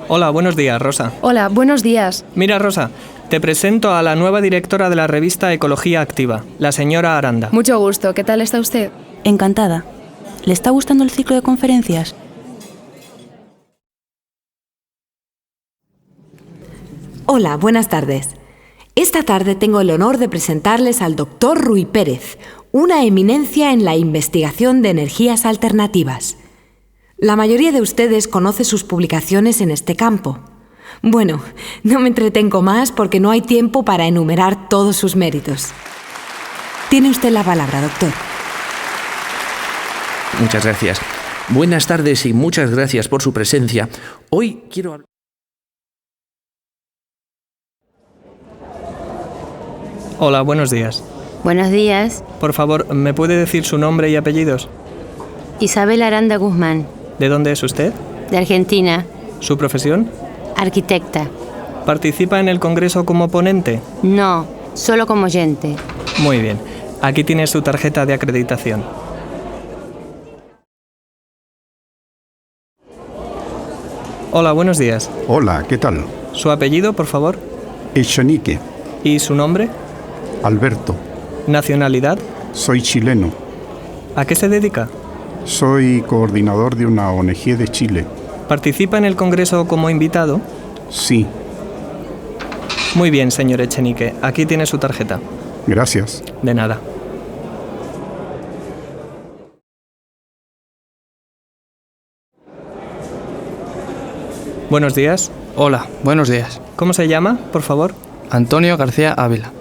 Hola, buenos días, Rosa. Hola, buenos días. Mira, Rosa, te presento a la nueva directora de la revista Ecología Activa, la señora Aranda. Mucho gusto. ¿Qué tal está usted? Encantada. ¿Le está gustando el ciclo de conferencias? Hola, buenas tardes. Esta tarde tengo el honor de presentarles al Dr. Rui Pérez, una eminencia en la investigación de energías alternativas. La mayoría de ustedes conoce sus publicaciones en este campo. Bueno, no me entretengo más porque no hay tiempo para enumerar todos sus méritos. Tiene usted la palabra, doctor. Muchas gracias. Buenas tardes y muchas gracias por su presencia. Hoy quiero hablar... Hola, buenos días. Buenos días. Por favor, ¿me puede decir su nombre y apellidos? Isabel Aranda Guzmán, ¿De dónde es usted? de Argentina, ¿Su profesión? arquitecta. ¿Participa en el Congreso como ponente? No, solo como oyente. Muy bien. Aquí tiene su tarjeta de acreditación. Hola, buenos días. Hola, ¿qué tal? ¿Su apellido, por favor? Echenique, ¿Y su nombre? Alberto. ¿Nacionalidad? Soy chileno. ¿A qué se dedica? Soy coordinador de una ONG de Chile. ¿Participa en el Congreso como invitado? Sí, Muy bien, señor Echenique. Aquí tiene su tarjeta. gracias. De nada. Buenos días. Hola, buenos días. ¿Cómo se llama, por favor? Antonio García Ávila,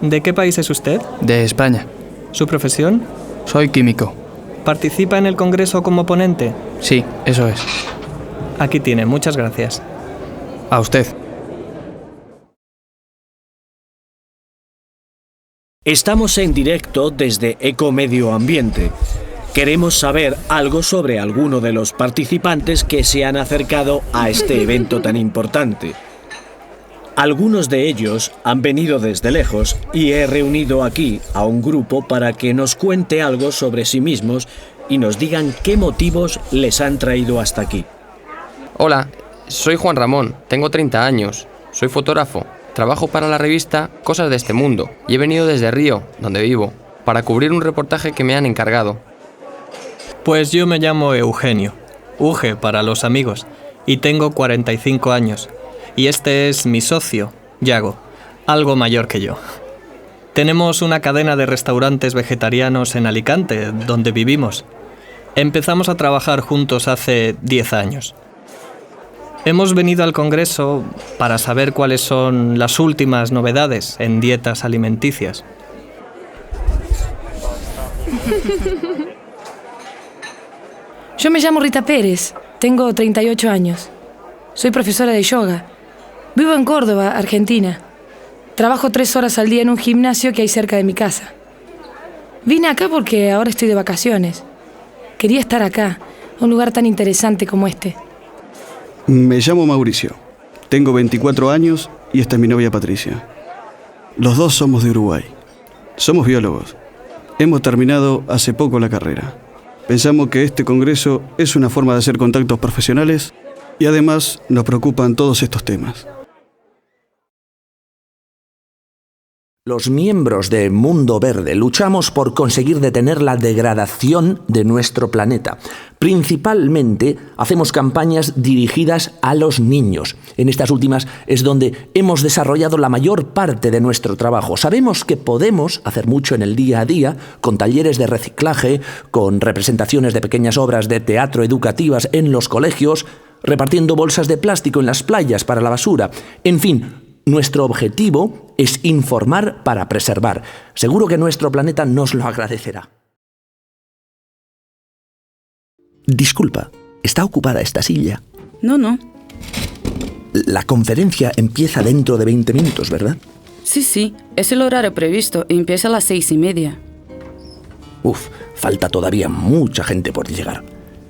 ¿De qué país es usted? de España. ¿Su profesión? Soy químico. ¿Participa en el Congreso como ponente? Sí, eso es. Aquí tiene, muchas gracias. A usted. Estamos en directo desde Ecomedio Ambiente. Queremos saber algo sobre alguno de los participantes que se han acercado a este evento tan importante. Algunos de ellos han venido desde lejos y he reunido aquí a un grupo para que nos cuente algo sobre sí mismos y nos digan qué motivos les han traído hasta aquí. Hola, soy Juan Ramón, tengo 30 años, soy fotógrafo, trabajo para la revista Cosas de este Mundo y he venido desde Río, donde vivo, para cubrir un reportaje que me han encargado. Pues yo me llamo Eugenio, Uge para los amigos, y tengo 45 años. Y este es mi socio, Yago, algo mayor que yo. Tenemos una cadena de restaurantes vegetarianos en Alicante, donde vivimos. Empezamos a trabajar juntos hace 10 años. Hemos venido al Congreso para saber cuáles son las últimas novedades en dietas alimenticias. Yo me llamo Rita Pérez, tengo 38 años. Soy profesora de yoga. Vivo en Córdoba, Argentina. Trabajo 3 horas al día en un gimnasio que hay cerca de mi casa. Vine acá porque ahora estoy de vacaciones. Quería estar acá, un lugar tan interesante como este. Me llamo Mauricio. Tengo 24 años y esta es mi novia Patricia. Los dos somos de Uruguay. Somos biólogos. Hemos terminado hace poco la carrera. Pensamos que este congreso es una forma de hacer contactos profesionales y además nos preocupan todos estos temas. Los miembros de Mundo Verde luchamos por conseguir detener la degradación de nuestro planeta. Principalmente hacemos campañas dirigidas a los niños. En estas últimas es donde hemos desarrollado la mayor parte de nuestro trabajo. Sabemos que podemos hacer mucho en el día a día, con talleres de reciclaje, con representaciones de pequeñas obras de teatro educativas en los colegios, repartiendo bolsas de plástico en las playas para la basura. En fin, nuestro objetivo es informar para preservar. Seguro que nuestro planeta nos lo agradecerá. Disculpa, ¿está ocupada esta silla? No. La conferencia empieza dentro de 20 minutos, ¿verdad? Sí, es el horario previsto y empieza a las 6:30. Falta todavía mucha gente por llegar.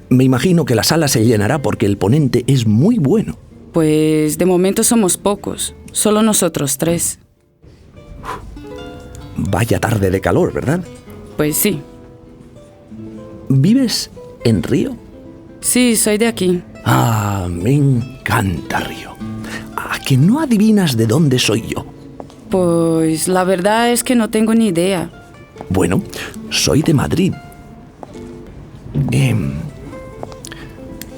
Me imagino que la sala se llenará porque el ponente es muy bueno. Pues de momento somos pocos, solo nosotros 3. Vaya tarde de calor, ¿verdad? Pues sí. ¿Vives en Río? Sí, soy de aquí. Ah, me encanta Río. ¿A que no adivinas de dónde soy yo? Pues la verdad es que no tengo ni idea. Bueno, soy de Madrid.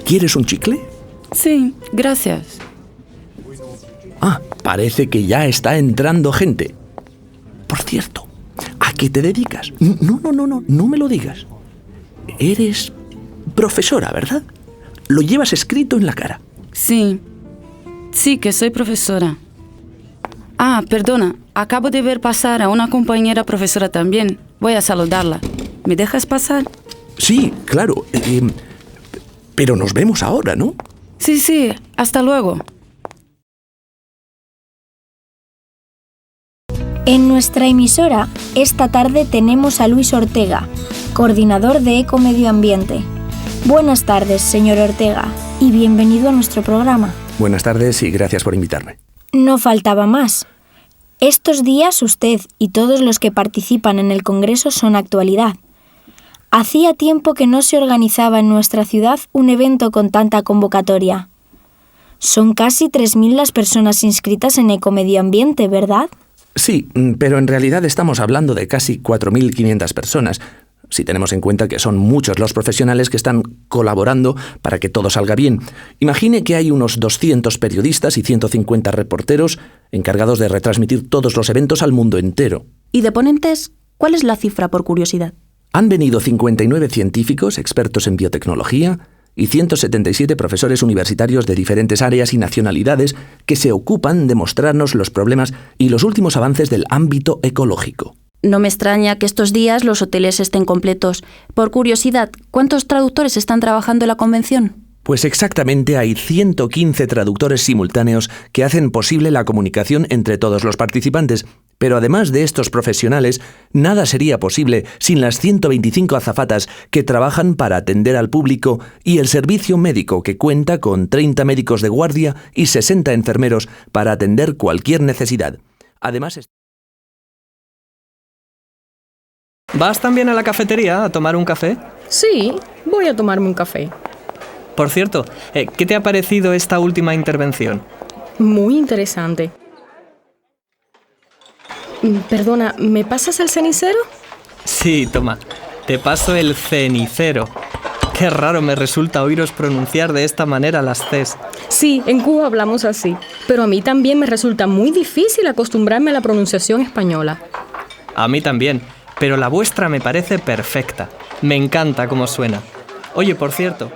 ¿Quieres un chicle? Sí, gracias. Ah, parece que ya está entrando gente. Por cierto, ¿a qué te dedicas? No me lo digas. Eres profesora, ¿verdad? Lo llevas escrito en la cara. Sí, que soy profesora. Ah, perdona, acabo de ver pasar a una compañera profesora también. Voy a saludarla. ¿Me dejas pasar? Sí, claro. Pero nos vemos ahora, ¿no? Sí, hasta luego. En nuestra emisora, esta tarde tenemos a Luis Ortega, coordinador de Ecomedio Ambiente. Buenas tardes, señor Ortega, y bienvenido a nuestro programa. Buenas tardes y gracias por invitarme. No faltaba más. Estos días usted y todos los que participan en el Congreso son actualidad. Hacía tiempo que no se organizaba en nuestra ciudad un evento con tanta convocatoria. Son casi 3.000 las personas inscritas en Ecomedio Ambiente, ¿verdad? Sí, pero en realidad estamos hablando de casi 4.500 personas, si tenemos en cuenta que son muchos los profesionales que están colaborando para que todo salga bien. Imagine que hay unos 200 periodistas y 150 reporteros encargados de retransmitir todos los eventos al mundo entero. ¿Y de ponentes, cuál es la cifra, por curiosidad? Han venido 59 científicos, expertos en biotecnología, y 177 profesores universitarios de diferentes áreas y nacionalidades que se ocupan de mostrarnos los problemas y los últimos avances del ámbito ecológico. No me extraña que estos días los hoteles estén completos. Por curiosidad, ¿cuántos traductores están trabajando en la convención? Pues exactamente hay 115 traductores simultáneos que hacen posible la comunicación entre todos los participantes. Pero además de estos profesionales, nada sería posible sin las 125 azafatas que trabajan para atender al público y el servicio médico que cuenta con 30 médicos de guardia y 60 enfermeros para atender cualquier necesidad. Además, ¿vas también a la cafetería a tomar un café? Sí, voy a tomarme un café. Por cierto, ¿qué te ha parecido esta última intervención? Muy interesante. Perdona, ¿me pasas el cenicero? Sí, toma. Te paso el cenicero. Qué raro me resulta oíros pronunciar de esta manera las Cs. Sí, en Cuba hablamos así. Pero a mí también me resulta muy difícil acostumbrarme a la pronunciación española. A mí también, pero la vuestra me parece perfecta. Me encanta cómo suena. Oye, por cierto.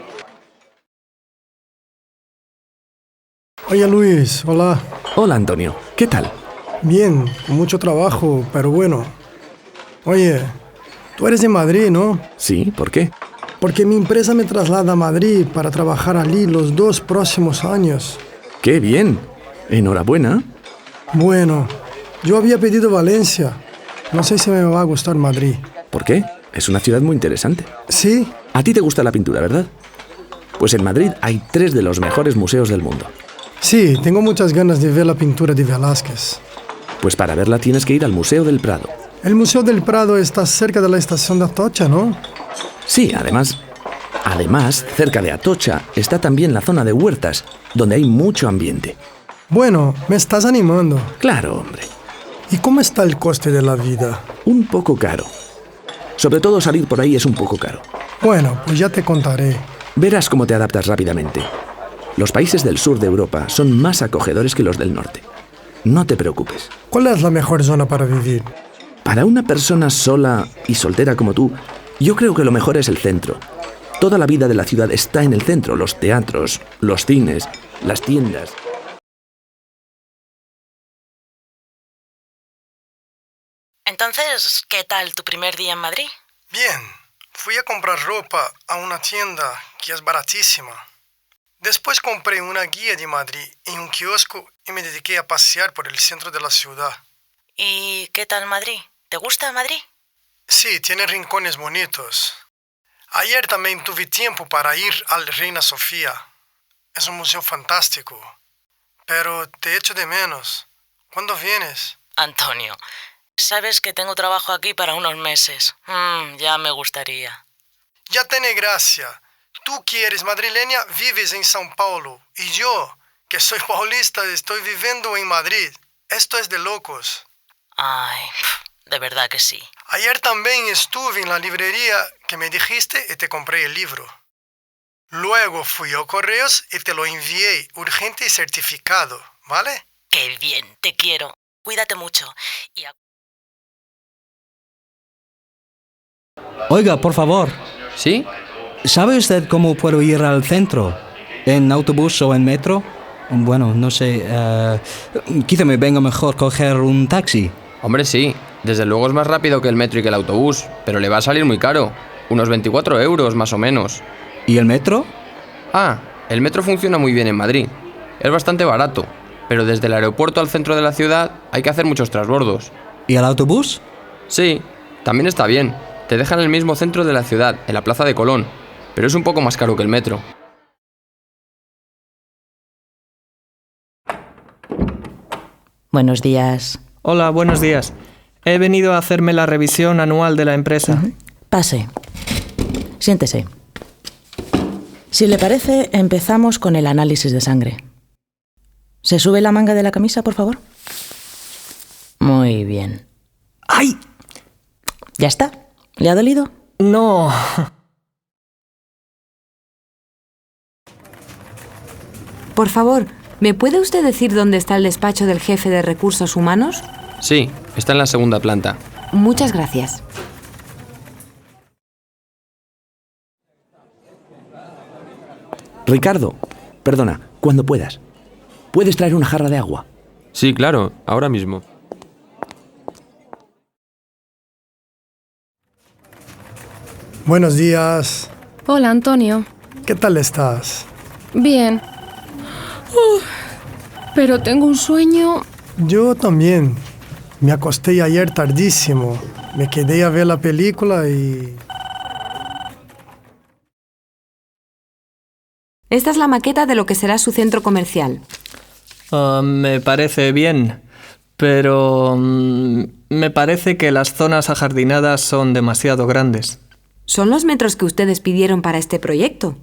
Oye, Luis, hola. Hola, Antonio. ¿Qué tal? Bien, con mucho trabajo, pero bueno. Oye, tú eres de Madrid, ¿no? Sí, ¿por qué? Porque mi empresa me traslada a Madrid para trabajar allí los 2 próximos años. ¡Qué bien! Enhorabuena. Bueno, yo había pedido Valencia. No sé si me va a gustar Madrid. ¿Por qué? Es una ciudad muy interesante. ¿Sí? A ti te gusta la pintura, ¿verdad? Pues en Madrid hay 3 de los mejores museos del mundo. Sí, tengo muchas ganas de ver la pintura de Velázquez. Pues para verla tienes que ir al Museo del Prado. El Museo del Prado está cerca de la estación de Atocha, ¿no? Sí, además, cerca de Atocha está también la zona de Huertas, donde hay mucho ambiente. Bueno, me estás animando. Claro, hombre. ¿Y cómo está el coste de la vida? Un poco caro. Sobre todo salir por ahí es un poco caro. Bueno, pues ya te contaré. Verás cómo te adaptas rápidamente. Los países del sur de Europa son más acogedores que los del norte. No te preocupes. ¿Cuál es la mejor zona para vivir? Para una persona sola y soltera como tú, yo creo que lo mejor es el centro. Toda la vida de la ciudad está en el centro, los teatros, los cines, las tiendas. Entonces, ¿qué tal tu primer día en Madrid? Bien, fui a comprar ropa a una tienda que es baratísima. Después compré una guía de Madrid en un kiosco y me dediqué a pasear por el centro de la ciudad. ¿Y qué tal Madrid? ¿Te gusta Madrid? Sí, tiene rincones bonitos. Ayer también tuve tiempo para ir al Reina Sofía. Es un museo fantástico. Pero te echo de menos. ¿Cuándo vienes? Antonio, sabes que tengo trabajo aquí para unos meses. Ya me gustaría. Ya tiene gracia. Tú que eres madrileña vives en São Paulo y yo, que soy paulista, estoy viviendo en Madrid. Esto es de locos. Ay, de verdad que sí. Ayer también estuve en la librería que me dijiste y te compré el libro. Luego fui a Correos y te lo envié urgente y certificado, ¿vale? Qué bien, te quiero. Cuídate mucho. Y Oiga, por favor. ¿Sí? ¿Sabe usted cómo puedo ir al centro? ¿En autobús o en metro? Bueno, no sé. Quizá me venga mejor coger un taxi. Hombre, sí. Desde luego es más rápido que el metro y que el autobús, pero le va a salir muy caro. Unos 24 euros más o menos. ¿Y el metro? Ah, el metro funciona muy bien en Madrid. Es bastante barato, pero desde el aeropuerto al centro de la ciudad hay que hacer muchos transbordos. ¿Y el autobús? Sí, también está bien. Te deja en el mismo centro de la ciudad, en la Plaza de Colón, pero es un poco más caro que el metro. Buenos días. Hola, buenos días. He venido a hacerme la revisión anual de la empresa. Pase. Siéntese. Si le parece, empezamos con el análisis de sangre. ¿Se sube la manga de la camisa, por favor? Muy bien. ¡Ay! ¿Ya está? ¿Le ha dolido? No. Por favor, ¿me puede usted decir dónde está el despacho del jefe de recursos humanos? Sí, está en la segunda planta. Muchas gracias. Ricardo, perdona, cuando puedas. ¿Puedes traer una jarra de agua? Sí, claro, ahora mismo. Buenos días. Hola, Antonio. ¿Qué tal estás? Bien. Pero tengo un sueño. Yo también. Me acosté ayer tardísimo. Me quedé a ver la película y... Esta es la maqueta de lo que será su centro comercial. Me parece bien, pero me parece que las zonas ajardinadas son demasiado grandes. Son los metros que ustedes pidieron para este proyecto.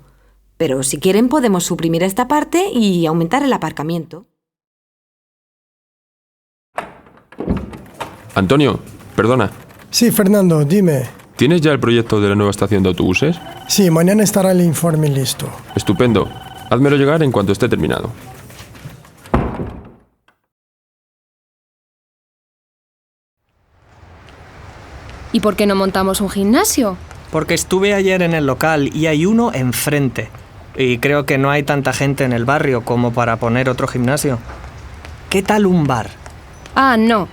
Pero si quieren podemos suprimir esta parte y aumentar el aparcamiento. Antonio, perdona. Sí, Fernando, dime. ¿Tienes ya el proyecto de la nueva estación de autobuses? Sí, mañana estará el informe listo. Estupendo. Házmelo llegar en cuanto esté terminado. ¿Y por qué no montamos un gimnasio? Porque estuve ayer en el local y hay uno enfrente. Y creo que no hay tanta gente en el barrio como para poner otro gimnasio. ¿Qué tal un bar? Ah, no.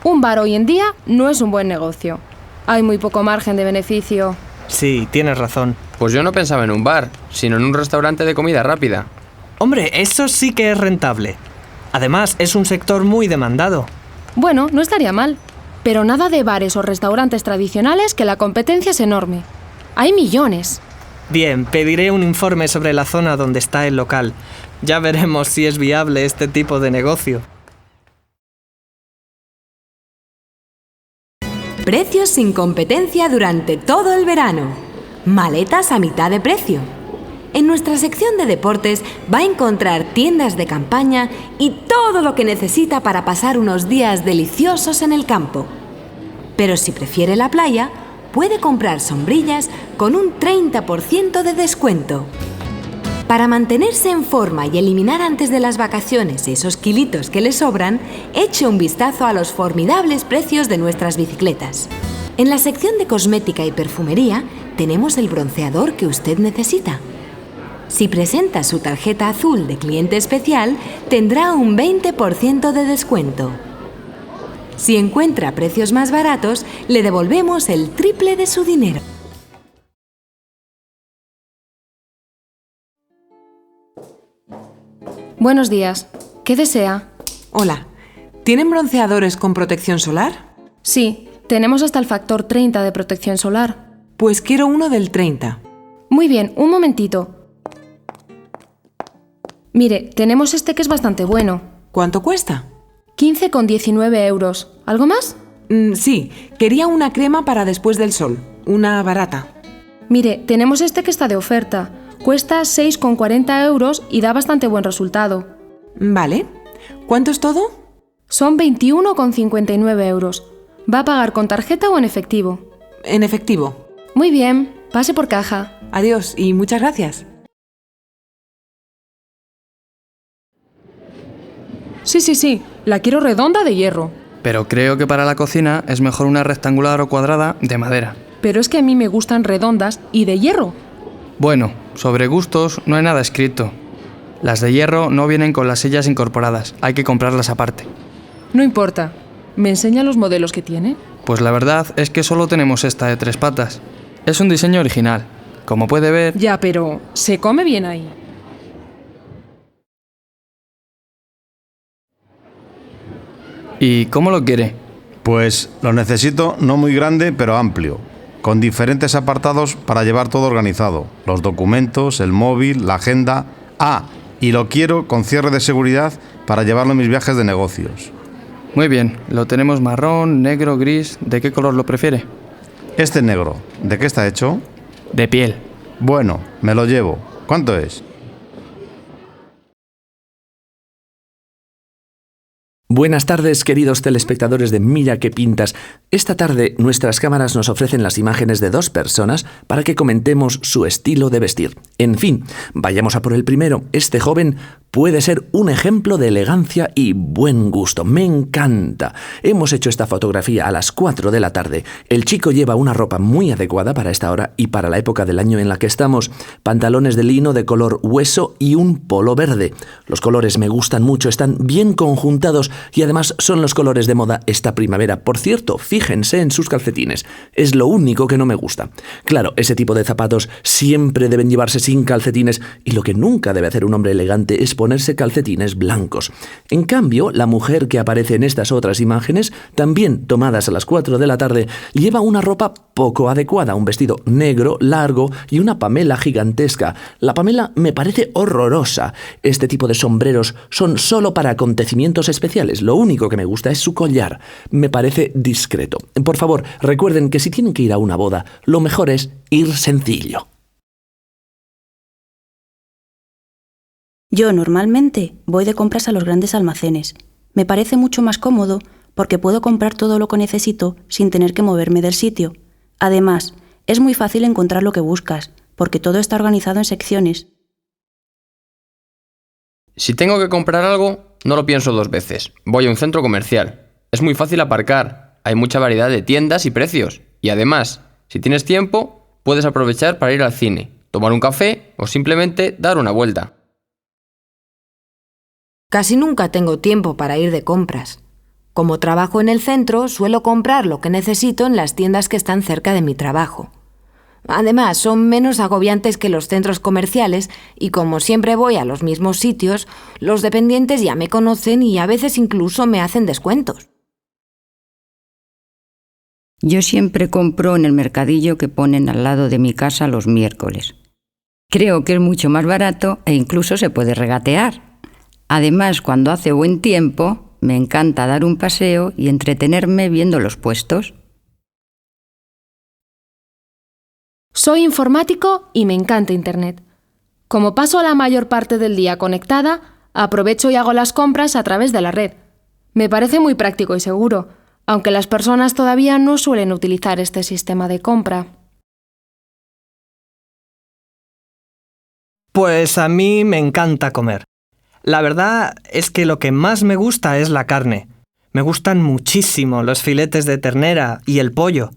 Un bar hoy en día no es un buen negocio. Hay muy poco margen de beneficio. Sí, tienes razón. Pues yo no pensaba en un bar, sino en un restaurante de comida rápida. Hombre, eso sí que es rentable. Además, es un sector muy demandado. Bueno, no estaría mal. Pero nada de bares o restaurantes tradicionales, que la competencia es enorme. Hay millones. Bien, pediré un informe sobre la zona donde está el local. Ya veremos si es viable este tipo de negocio. Precios sin competencia durante todo el verano. Maletas a mitad de precio. En nuestra sección de deportes va a encontrar tiendas de campaña y todo lo que necesita para pasar unos días deliciosos en el campo. Pero si prefiere la playa, puede comprar sombrillas con un 30% de descuento. Para mantenerse en forma y eliminar antes de las vacaciones esos kilitos que le sobran, eche un vistazo a los formidables precios de nuestras bicicletas. En la sección de cosmética y perfumería tenemos el bronceador que usted necesita. Si presenta su tarjeta azul de cliente especial, tendrá un 20% de descuento. Si encuentra precios más baratos, le devolvemos el triple de su dinero. Buenos días. ¿Qué desea? Hola. ¿Tienen bronceadores con protección solar? Sí, tenemos hasta el factor 30 de protección solar. Pues quiero uno del 30. Muy bien, un momentito. Mire, tenemos este que es bastante bueno. ¿Cuánto cuesta? 15,19 euros. ¿Algo más? Sí, quería una crema para después del sol. Una barata. Mire, tenemos este que está de oferta. Cuesta 6,40 € y da bastante buen resultado. Vale. ¿Cuánto es todo? Son 21,59 €. ¿Va a pagar con tarjeta o en efectivo? En efectivo. Muy bien, pase por caja. Adiós y muchas gracias. Sí, la quiero redonda de hierro. Pero creo que para la cocina es mejor una rectangular o cuadrada de madera. Pero es que a mí me gustan redondas y de hierro. Bueno, sobre gustos no hay nada escrito. Las de hierro no vienen con las sillas incorporadas, hay que comprarlas aparte. No importa. ¿Me enseña los modelos que tiene? Pues la verdad es que solo tenemos esta de 3 patas. Es un diseño original. Como puede ver... Ya, pero ¿se come bien ahí? ¿Y cómo lo quiere? Pues lo necesito no muy grande, pero amplio, con diferentes apartados para llevar todo organizado. Los documentos, el móvil, la agenda... y lo quiero con cierre de seguridad para llevarlo en mis viajes de negocios. Muy bien, lo tenemos marrón, negro, gris. ¿De qué color lo prefiere? Este negro, ¿de qué está hecho? De piel. Bueno, me lo llevo. ¿Cuánto es? Buenas tardes, queridos telespectadores de Mira qué pintas. Esta tarde nuestras cámaras nos ofrecen las imágenes de 2 personas para que comentemos su estilo de vestir. En fin, vayamos a por el primero. Este joven puede ser un ejemplo de elegancia y buen gusto. Me encanta. Hemos hecho esta fotografía a las 4 de la tarde. El chico lleva una ropa muy adecuada para esta hora y para la época del año en la que estamos. Pantalones de lino de color hueso y un polo verde. Los colores me gustan mucho, están bien conjuntados y además son los colores de moda esta primavera. Por cierto, fíjense en sus calcetines. Es lo único que no me gusta. Claro, ese tipo de zapatos siempre deben llevarse sin calcetines y lo que nunca debe hacer un hombre elegante es ponerse calcetines blancos. En cambio, la mujer que aparece en estas otras imágenes, también tomadas a las 4 de la tarde, lleva una ropa poco adecuada, un vestido negro, largo y una pamela gigantesca. La pamela me parece horrorosa. Este tipo de sombreros son solo para acontecimientos especiales. Lo único que me gusta es su collar. Me parece discreto. Por favor, recuerden que si tienen que ir a una boda, lo mejor es ir sencillo. Yo normalmente voy de compras a los grandes almacenes. Me parece mucho más cómodo porque puedo comprar todo lo que necesito sin tener que moverme del sitio. Además, es muy fácil encontrar lo que buscas, porque todo está organizado en secciones. Si tengo que comprar algo, no lo pienso 2 veces. Voy a un centro comercial. Es muy fácil aparcar. Hay mucha variedad de tiendas y precios. Y además, si tienes tiempo, puedes aprovechar para ir al cine, tomar un café o simplemente dar una vuelta. Casi nunca tengo tiempo para ir de compras. Como trabajo en el centro, suelo comprar lo que necesito en las tiendas que están cerca de mi trabajo. Además, son menos agobiantes que los centros comerciales y como siempre voy a los mismos sitios, los dependientes ya me conocen y a veces incluso me hacen descuentos. Yo siempre compro en el mercadillo que ponen al lado de mi casa los miércoles. Creo que es mucho más barato e incluso se puede regatear. Además, cuando hace buen tiempo, me encanta dar un paseo y entretenerme viendo los puestos. Soy informático y me encanta Internet. Como paso la mayor parte del día conectada, aprovecho y hago las compras a través de la red. Me parece muy práctico y seguro, aunque las personas todavía no suelen utilizar este sistema de compra. Pues a mí me encanta comer. La verdad es que lo que más me gusta es la carne. Me gustan muchísimo los filetes de ternera y el pollo.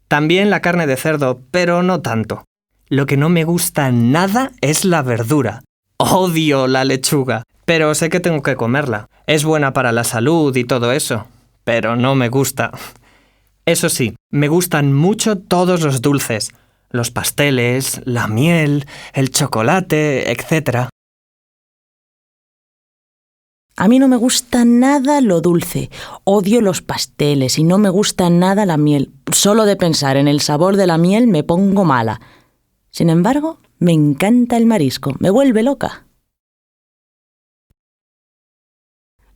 También la carne de cerdo, pero no tanto. Lo que no me gusta nada es la verdura. Odio la lechuga, pero sé que tengo que comerla. Es buena para la salud y todo eso, pero no me gusta. Eso sí, me gustan mucho todos los dulces. Los pasteles, la miel, el chocolate, etc. A mí no me gusta nada lo dulce. Odio los pasteles y no me gusta nada la miel. Solo de pensar en el sabor de la miel me pongo mala. Sin embargo, me encanta el marisco. Me vuelve loca.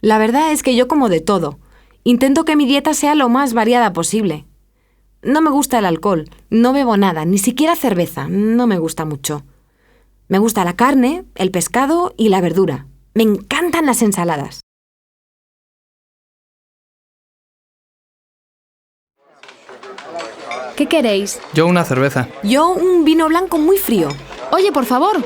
La verdad es que yo como de todo. Intento que mi dieta sea lo más variada posible. No me gusta el alcohol. No bebo nada, ni siquiera cerveza. No me gusta mucho. Me gusta la carne, el pescado y la verdura. Me encantan las ensaladas. ¿Qué queréis? Yo una cerveza. Yo un vino blanco muy frío. Oye, por favor,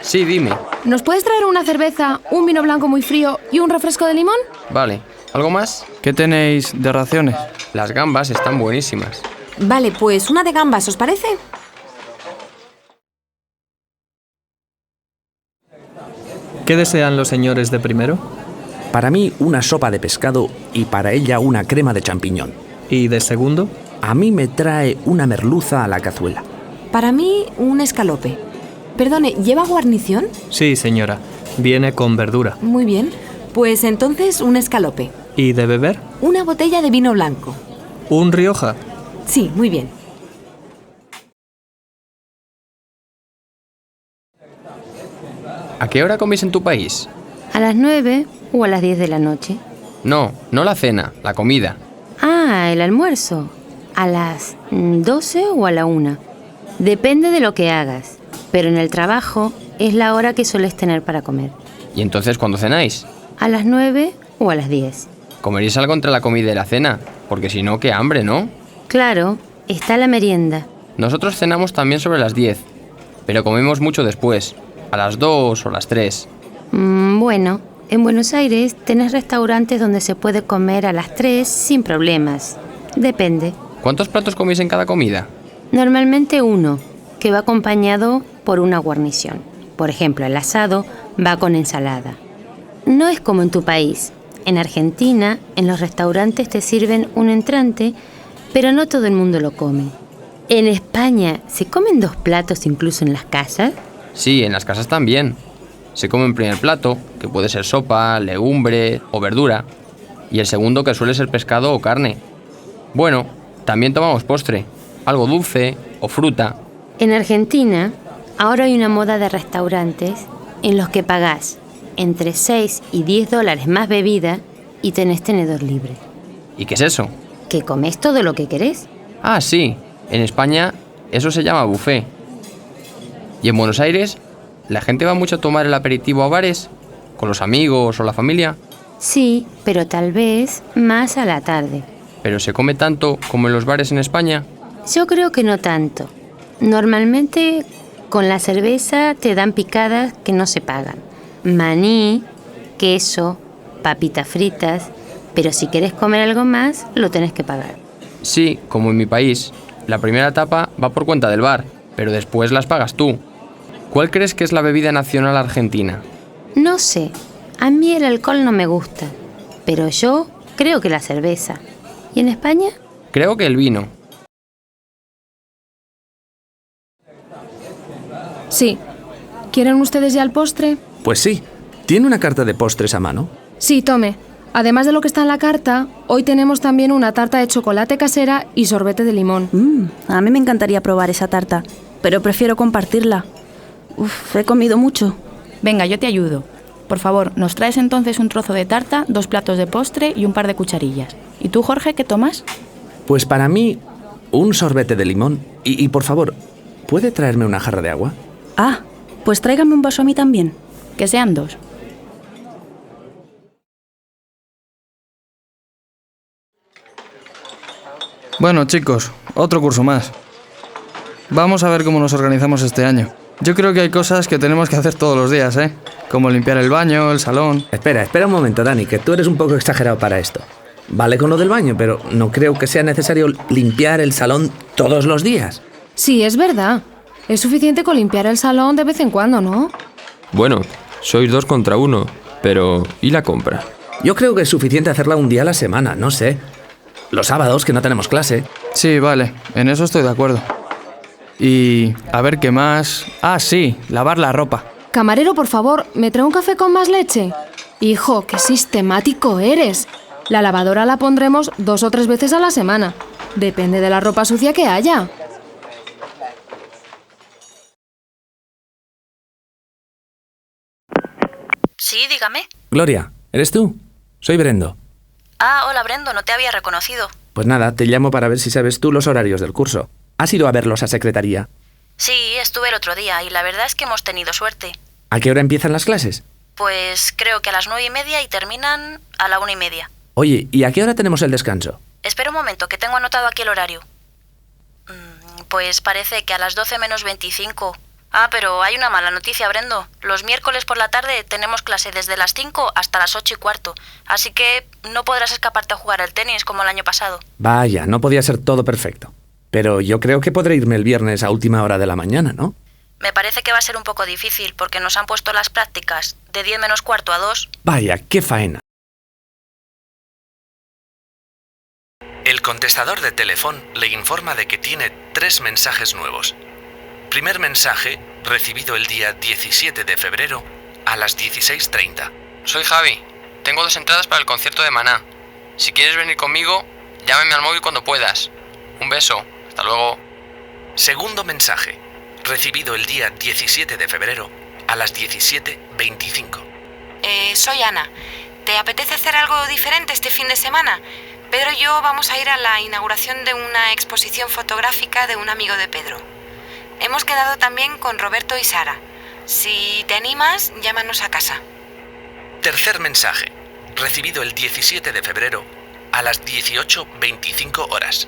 Sí, dime. ¿nos puedes traer una cerveza, un vino blanco muy frío y un refresco de limón? Vale. ¿Algo más? ¿Qué tenéis de raciones? Las gambas están buenísimas. Vale, pues una de gambas, ¿os parece? ¿Qué desean los señores de primero? Para mí, una sopa de pescado y para ella una crema de champiñón. ¿Y de segundo? A mí me trae una merluza a la cazuela. Para mí, un escalope. Perdone, ¿lleva guarnición? Sí, señora. Viene con verdura. Muy bien. Pues entonces un escalope. ¿Y de beber? Una botella de vino blanco. ¿Un Rioja? Sí, muy bien. ¿A qué hora coméis en tu país? ¿A las 9 o a las 10 de la noche? No, no la cena, la comida. Ah, el almuerzo. ¿A las 12 o a la 1? Depende de lo que hagas, pero en el trabajo es la hora que sueles tener para comer. ¿Y entonces cuándo cenáis? ¿A las 9 o a las 10? ¿Comeréis algo entre la comida y la cena? Porque si no, qué hambre, ¿no? Claro, está la merienda. Nosotros cenamos también sobre las 10, pero comemos mucho después, a las 2 o las 3. Bueno, en Buenos Aires tenés restaurantes donde se puede comer a las 3 sin problemas. Depende. ¿Cuántos platos coméis en cada comida? Normalmente uno, que va acompañado por una guarnición. Por ejemplo, el asado va con ensalada. No es como en tu país. En Argentina, en los restaurantes te sirven un entrante, pero no todo el mundo lo come. En España, ¿se comen 2 platos incluso en las casas? Sí, en las casas también. Se come un primer plato, que puede ser sopa, legumbre o verdura, y el segundo que suele ser pescado o carne. Bueno, también tomamos postre, algo dulce o fruta. En Argentina, ahora hay una moda de restaurantes en los que pagás entre 6 y 10 dólares más bebida y tenés tenedor libre. ¿Y qué es eso? ¿Que comés todo lo que querés? Ah, sí. En España eso se llama buffet. ¿Y en Buenos Aires la gente va mucho a tomar el aperitivo a bares? ¿Con los amigos o la familia? Sí, pero tal vez más a la tarde. ¿Pero se come tanto como en los bares en España? Yo creo que no tanto. Normalmente con la cerveza te dan picadas que no se pagan. Maní, queso, papitas fritas, pero si querés comer algo más, lo tenés que pagar. Sí, como en mi país. La primera tapa va por cuenta del bar, pero después las pagas tú. ¿Cuál crees que es la bebida nacional argentina? No sé, a mí el alcohol no me gusta, pero yo creo que la cerveza. ¿Y en España? Creo que el vino. Sí. ¿Quieren ustedes ya el postre? Pues sí. ¿Tiene una carta de postres a mano? Sí, tome. Además de lo que está en la carta, hoy tenemos también una tarta de chocolate casera y sorbete de limón. A mí me encantaría probar esa tarta, pero prefiero compartirla. He comido mucho. Venga, yo te ayudo. Por favor, nos traes entonces un trozo de tarta, 2 platos de postre y un par de cucharillas. ¿Y tú, Jorge, qué tomas? Pues para mí, un sorbete de limón. Y por favor, ¿puede traerme una jarra de agua? Ah, pues tráigame un vaso a mí también. Que sean 2. Bueno, chicos, otro curso más. Vamos a ver cómo nos organizamos este año. Yo creo que hay cosas que tenemos que hacer todos los días, ¿eh? Como limpiar el baño, el salón... Espera un momento, Dani, que tú eres un poco exagerado para esto. Vale con lo del baño, pero no creo que sea necesario limpiar el salón todos los días. Sí, es verdad. Es suficiente con limpiar el salón de vez en cuando, ¿no? Bueno, sois 2 contra 1, pero ¿y la compra? Yo creo que es suficiente hacerla un día a la semana, no sé. Los sábados, que no tenemos clase. Sí, vale, en eso estoy de acuerdo. Y a ver qué más... Ah, sí, lavar la ropa. Camarero, por favor, ¿me trae un café con más leche? Hijo, qué sistemático eres. La lavadora la pondremos 2 o 3 veces a la semana. Depende de la ropa sucia que haya. Sí, dígame. Gloria, ¿eres tú? Soy Brendo. Ah, hola Brendo, no te había reconocido. Pues nada, te llamo para ver si sabes tú los horarios del curso. ¿Has ido a verlos a secretaría? Sí, estuve el otro día y la verdad es que hemos tenido suerte. ¿A qué hora empiezan las clases? Pues creo que a las 9:30 y terminan a la 1:30. Oye, ¿y a qué hora tenemos el descanso? Espera un momento, que tengo anotado aquí el horario. Pues parece que a las 12 menos 25. Ah, pero hay una mala noticia, Brendo. Los miércoles por la tarde tenemos clase desde las 5 hasta las 8:15. Así que no podrás escaparte a jugar al tenis como el año pasado. Vaya, no podía ser todo perfecto. Pero yo creo que podré irme el viernes a última hora de la mañana, ¿no? Me parece que va a ser un poco difícil porque nos han puesto las prácticas de 10 menos cuarto a 2. Vaya, qué faena. El contestador de teléfono le informa de que tiene 3 mensajes nuevos. Primer mensaje, recibido el día 17 de febrero a las 16:30. Soy Javi. Tengo 2 entradas para el concierto de Maná. Si quieres venir conmigo, llámame al móvil cuando puedas. Un beso. Hasta luego. Segundo mensaje, recibido el día 17 de febrero a las 17:25. Soy Ana. ¿Te apetece hacer algo diferente este fin de semana? Pedro y yo vamos a ir a la inauguración de una exposición fotográfica de un amigo de Pedro. Hemos quedado también con Roberto y Sara. Si te animas, llámanos a casa. Tercer mensaje, recibido el 17 de febrero a las 18:25 horas.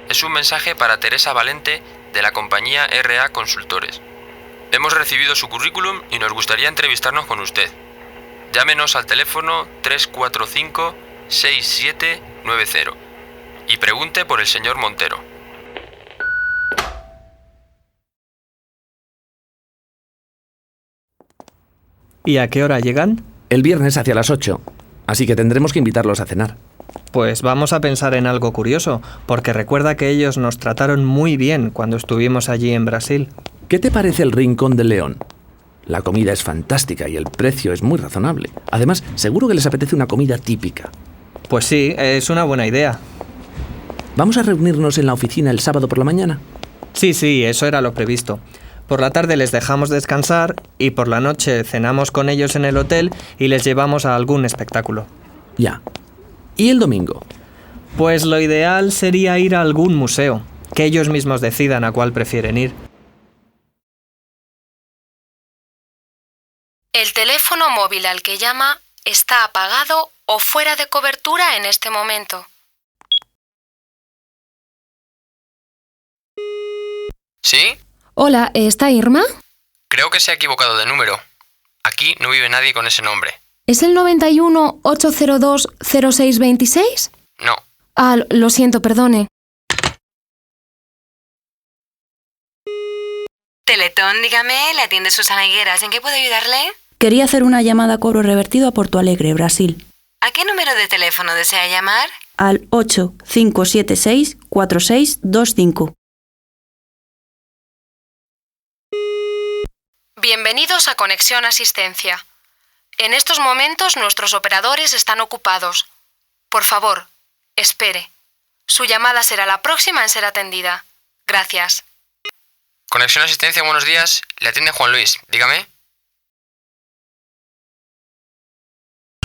Es un mensaje para Teresa Valente de la compañía RA Consultores. Hemos recibido su currículum y nos gustaría entrevistarnos con usted. Llámenos al teléfono 345-6790 y pregunte por el señor Montero. ¿Y a qué hora llegan? El viernes hacia las 8, así que tendremos que invitarlos a cenar. Pues vamos a pensar en algo curioso, porque recuerda que ellos nos trataron muy bien cuando estuvimos allí en Brasil. ¿Qué te parece el Rincón del León? La comida es fantástica y el precio es muy razonable. Además, seguro que les apetece una comida típica. Pues sí, es una buena idea. ¿Vamos a reunirnos en la oficina el sábado por la mañana? Sí, eso era lo previsto. Por la tarde les dejamos descansar y por la noche cenamos con ellos en el hotel y les llevamos a algún espectáculo. Ya. ¿Y el domingo? Pues lo ideal sería ir a algún museo, que ellos mismos decidan a cuál prefieren ir. El teléfono móvil al que llama está apagado o fuera de cobertura en este momento. ¿Sí? Hola, ¿está Irma? Creo que se ha equivocado de número. Aquí no vive nadie con ese nombre. ¿Es el 91-802-0626? No. Ah, lo siento, perdone. Teletón, dígame, le atiende Susana Higueras. ¿En qué puedo ayudarle? Quería hacer una llamada a cobro revertido a Porto Alegre, Brasil. ¿A qué número de teléfono desea llamar? Al 8576-4625. Bienvenidos a Conexión Asistencia. En estos momentos nuestros operadores están ocupados. Por favor, espere. Su llamada será la próxima en ser atendida. Gracias. Conexión Asistencia, buenos días. Le atiende Juan Luis. Dígame.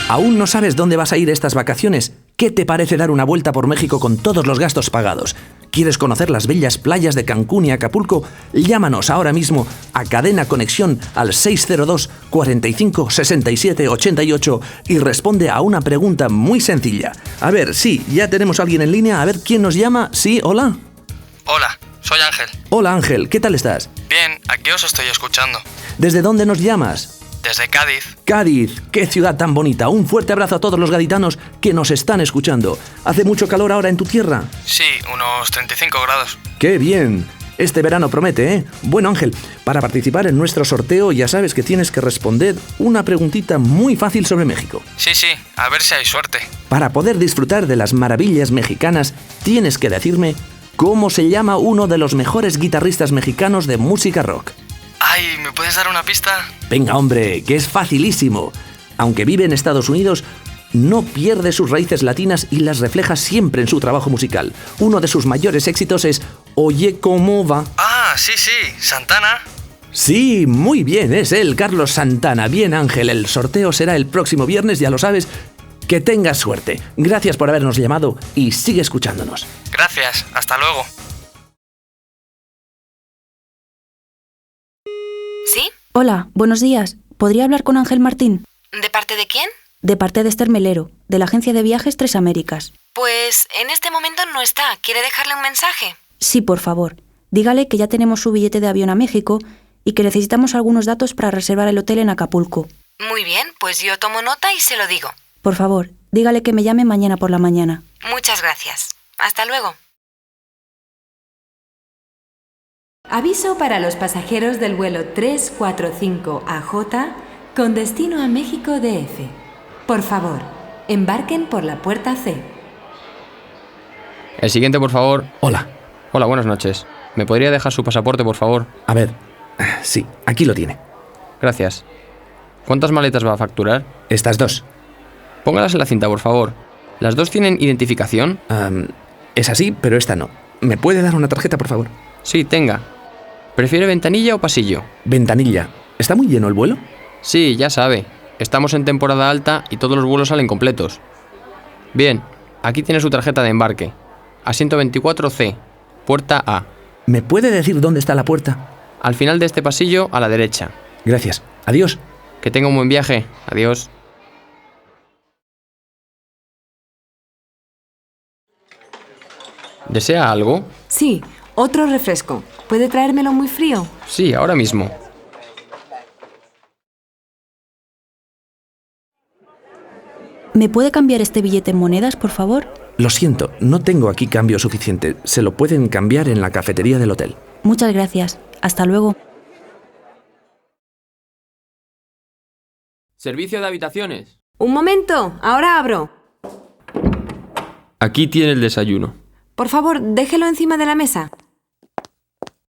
¿Aún no sabes dónde vas a ir estas vacaciones? ¿Qué te parece dar una vuelta por México con todos los gastos pagados? ¿Quieres conocer las bellas playas de Cancún y Acapulco? Llámanos ahora mismo a Cadena Conexión al 602 45 67 88 y responde a una pregunta muy sencilla. A ver, sí, ya tenemos a alguien en línea. A ver, ¿quién nos llama? Sí, hola. Hola, soy Ángel. Hola Ángel, ¿qué tal estás? Bien, aquí os estoy escuchando. ¿Desde dónde nos llamas? Desde Cádiz. Cádiz, qué ciudad tan bonita. Un fuerte abrazo a todos los gaditanos que nos están escuchando. ¿Hace mucho calor ahora en tu tierra? Sí, unos 35 grados. ¡Qué bien! Este verano promete, ¿eh? Bueno, Ángel, para participar en nuestro sorteo ya sabes que tienes que responder una preguntita muy fácil sobre México. Sí, a ver si hay suerte. Para poder disfrutar de las maravillas mexicanas, tienes que decirme cómo se llama uno de los mejores guitarristas mexicanos de música rock. Ay, ¿me puedes dar una pista? Venga, hombre, que es facilísimo. Aunque vive en Estados Unidos, no pierde sus raíces latinas y las refleja siempre en su trabajo musical. Uno de sus mayores éxitos es Oye, ¿cómo va? Ah, sí, Santana. Sí, muy bien, es él, Carlos Santana. Bien, Ángel, el sorteo será el próximo viernes, ya lo sabes. Que tengas suerte. Gracias por habernos llamado y sigue escuchándonos. Gracias, hasta luego. Hola, buenos días. ¿Podría hablar con Ángel Martín? ¿De parte de quién? De parte de Esther Melero, de la agencia de viajes Tres Américas. Pues en este momento no está. ¿Quiere dejarle un mensaje? Sí, por favor. Dígale que ya tenemos su billete de avión a México y que necesitamos algunos datos para reservar el hotel en Acapulco. Muy bien, pues yo tomo nota y se lo digo. Por favor, dígale que me llame mañana por la mañana. Muchas gracias. Hasta luego. Aviso para los pasajeros del vuelo 345 AJ con destino a México DF. Por favor, embarquen por la puerta C. El siguiente, por favor. Hola. Hola, buenas noches. ¿Me podría dejar su pasaporte, por favor? A ver, sí, aquí lo tiene. Gracias. ¿Cuántas maletas va a facturar? Estas 2. Póngalas en la cinta, por favor. ¿Las 2 tienen identificación? Es así, pero esta no. ¿Me puede dar una tarjeta, por favor? Sí, tenga. ¿Prefiere ventanilla o pasillo? Ventanilla. ¿Está muy lleno el vuelo? Sí, ya sabe. Estamos en temporada alta y todos los vuelos salen completos. Bien, aquí tiene su tarjeta de embarque. Asiento 24C, puerta A. ¿Me puede decir dónde está la puerta? Al final de este pasillo, a la derecha. Gracias. Adiós. Que tenga un buen viaje. Adiós. ¿Desea algo? Sí, otro refresco. ¿Puede traérmelo muy frío? Sí, ahora mismo. ¿Me puede cambiar este billete en monedas, por favor? Lo siento, no tengo aquí cambio suficiente. Se lo pueden cambiar en la cafetería del hotel. Muchas gracias. Hasta luego. Servicio de habitaciones. Un momento, ahora abro. Aquí tiene el desayuno. Por favor, déjelo encima de la mesa.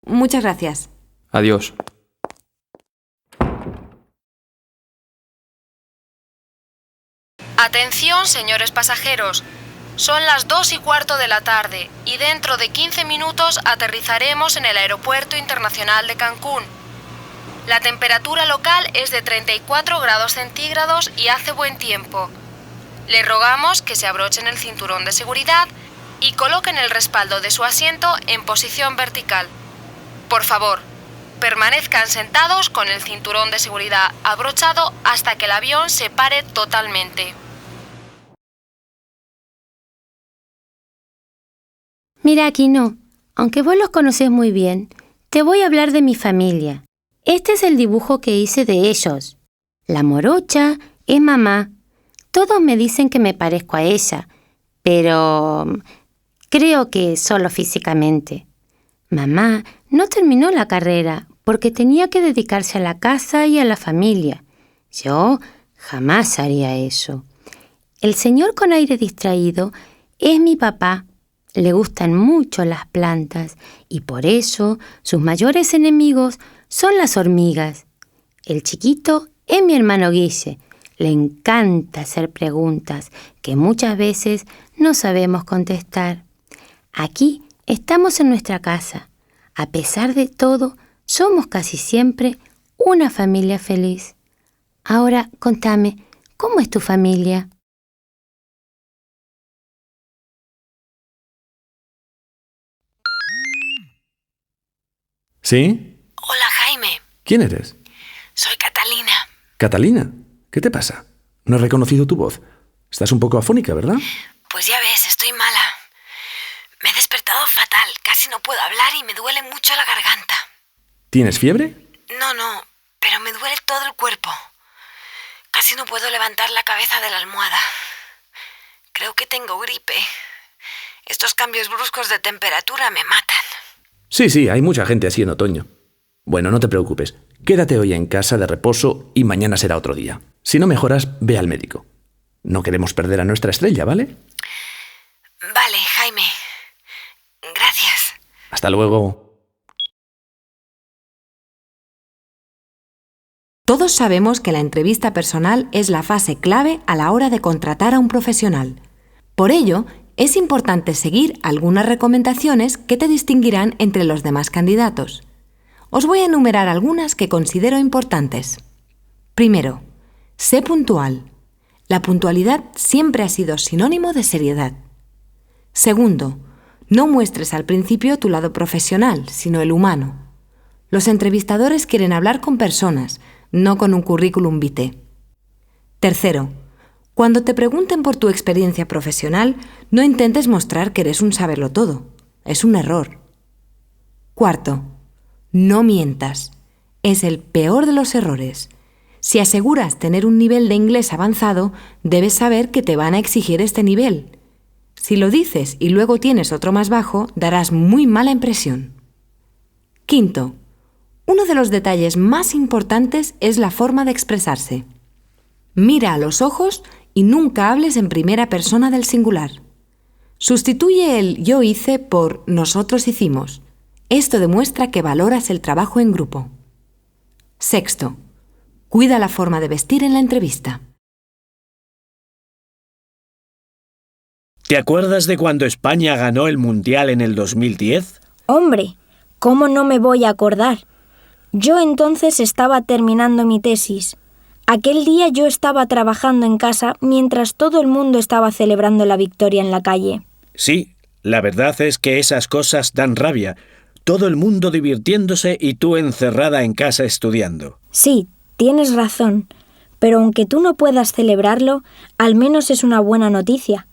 Muchas gracias. Adiós. Atención, señores pasajeros. Son las 2:15 de la tarde y dentro de 15 minutos aterrizaremos en el Aeropuerto Internacional de Cancún. La temperatura local es de 34 grados centígrados y hace buen tiempo. Le rogamos que se abrochen el cinturón de seguridad y coloquen el respaldo de su asiento en posición vertical. Por favor, permanezcan sentados con el cinturón de seguridad abrochado hasta que el avión se pare totalmente. Mira, Aquino, aunque vos los conocés muy bien, te voy a hablar de mi familia. Este es el dibujo que hice de ellos. La morocha es mamá. Todos me dicen que me parezco a ella, pero creo que solo físicamente. Mamá no terminó la carrera porque tenía que dedicarse a la casa y a la familia. Yo jamás haría eso. El señor con aire distraído es mi papá. Le gustan mucho las plantas y por eso sus mayores enemigos son las hormigas. El chiquito es mi hermano Guille. Le encanta hacer preguntas que muchas veces no sabemos contestar. Aquí estamos en nuestra casa. A pesar de todo, somos casi siempre una familia feliz. Ahora, contame, ¿cómo es tu familia? ¿Sí? Hola, Jaime. ¿Quién eres? Soy Catalina. ¿Catalina? ¿Qué te pasa? No he reconocido tu voz. Estás un poco afónica, ¿verdad? Pues ya ves, estoy mala. Me he despertado fatal. Casi no puedo hablar y me duele mucho la garganta. ¿Tienes fiebre? No, pero me duele todo el cuerpo. Casi no puedo levantar la cabeza de la almohada. Creo que tengo gripe. Estos cambios bruscos de temperatura me matan. Sí, hay mucha gente así en otoño. Bueno, no te preocupes. Quédate hoy en casa de reposo y mañana será otro día. Si no mejoras, ve al médico. No queremos perder a nuestra estrella, ¿vale? Vale, Jaime. Gracias. Hasta luego. Todos sabemos que la entrevista personal es la fase clave a la hora de contratar a un profesional. Por ello, es importante seguir algunas recomendaciones que te distinguirán entre los demás candidatos. Os voy a enumerar algunas que considero importantes. Primero, sé puntual. La puntualidad siempre ha sido sinónimo de seriedad. Segundo, no muestres al principio tu lado profesional, sino el humano. Los entrevistadores quieren hablar con personas, no con un currículum vitae. Tercero, cuando te pregunten por tu experiencia profesional, no intentes mostrar que eres un saberlotodo. Es un error. Cuarto, no mientas. Es el peor de los errores. Si aseguras tener un nivel de inglés avanzado, debes saber que te van a exigir este nivel. Si lo dices y luego tienes otro más bajo, darás muy mala impresión. Quinto, uno de los detalles más importantes es la forma de expresarse. Mira a los ojos y nunca hables en primera persona del singular. Sustituye el yo hice por nosotros hicimos. Esto demuestra que valoras el trabajo en grupo. Sexto, cuida la forma de vestir en la entrevista. ¿Te acuerdas de cuando España ganó el Mundial en el 2010? Hombre, ¿cómo no me voy a acordar? Yo entonces estaba terminando mi tesis. Aquel día yo estaba trabajando en casa mientras todo el mundo estaba celebrando la victoria en la calle. Sí, la verdad es que esas cosas dan rabia. Todo el mundo divirtiéndose y tú encerrada en casa estudiando. Sí, tienes razón. Pero aunque tú no puedas celebrarlo, al menos es una buena noticia.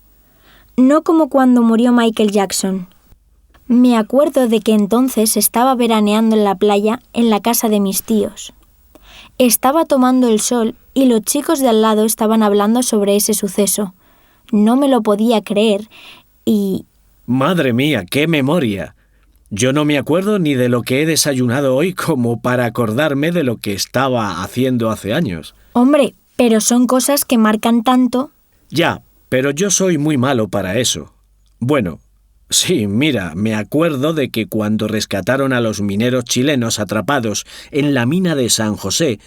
No como cuando murió Michael Jackson. Me acuerdo de que entonces estaba veraneando en la playa en la casa de mis tíos. Estaba tomando el sol y los chicos de al lado estaban hablando sobre ese suceso. No me lo podía creer y... ¡Madre mía, qué memoria! Yo no me acuerdo ni de lo que he desayunado hoy como para acordarme de lo que estaba haciendo hace años. Hombre, pero son cosas que marcan tanto. Ya, pero yo soy muy malo para eso. Bueno, sí, mira, me acuerdo de que cuando rescataron a los mineros chilenos atrapados en la mina de San José,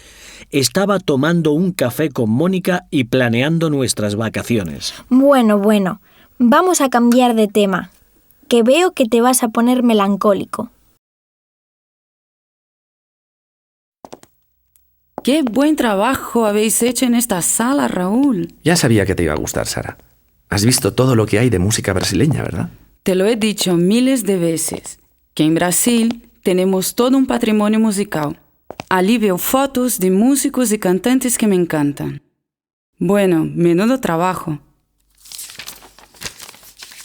estaba tomando un café con Mónica y planeando nuestras vacaciones. Bueno, vamos a cambiar de tema, que veo que te vas a poner melancólico. ¡Qué buen trabajo habéis hecho en esta sala, Raúl! Ya sabía que te iba a gustar, Sara. Has visto todo lo que hay de música brasileña, ¿verdad? Te lo he dicho miles de veces, que en Brasil tenemos todo un patrimonio musical. Allí veo fotos de músicos y cantantes que me encantan. Bueno, menudo trabajo.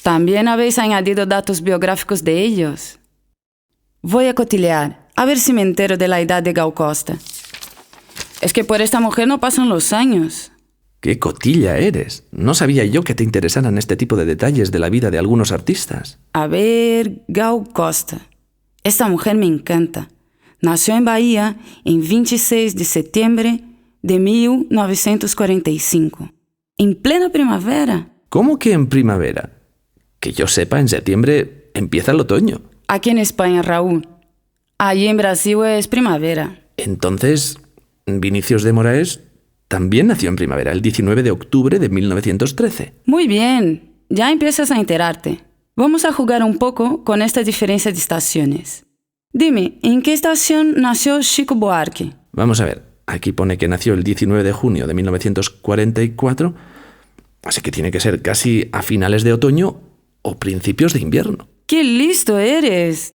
También habéis añadido datos biográficos de ellos. Voy a cotillear, a ver si me entero de la edad de Gal Costa. Es que por esta mujer no pasan los años. ¡Qué cotilla eres! No sabía yo que te interesaran este tipo de detalles de la vida de algunos artistas. A ver, Gal Costa. Esta mujer me encanta. Nació en Bahía en 26 de septiembre de 1945. En plena primavera. ¿Cómo que en primavera? Que yo sepa, en septiembre empieza el otoño. Aquí en España, Raúl. Allí en Brasil es primavera. Entonces, Vinicius de Moraes también nació en primavera, el 19 de octubre de 1913. Muy bien, ya empiezas a enterarte. Vamos a jugar un poco con esta diferencia de estaciones. Dime, ¿en qué estación nació Chico Buarque? Vamos a ver, aquí pone que nació el 19 de junio de 1944, así que tiene que ser casi a finales de otoño o principios de invierno. ¡Qué listo eres!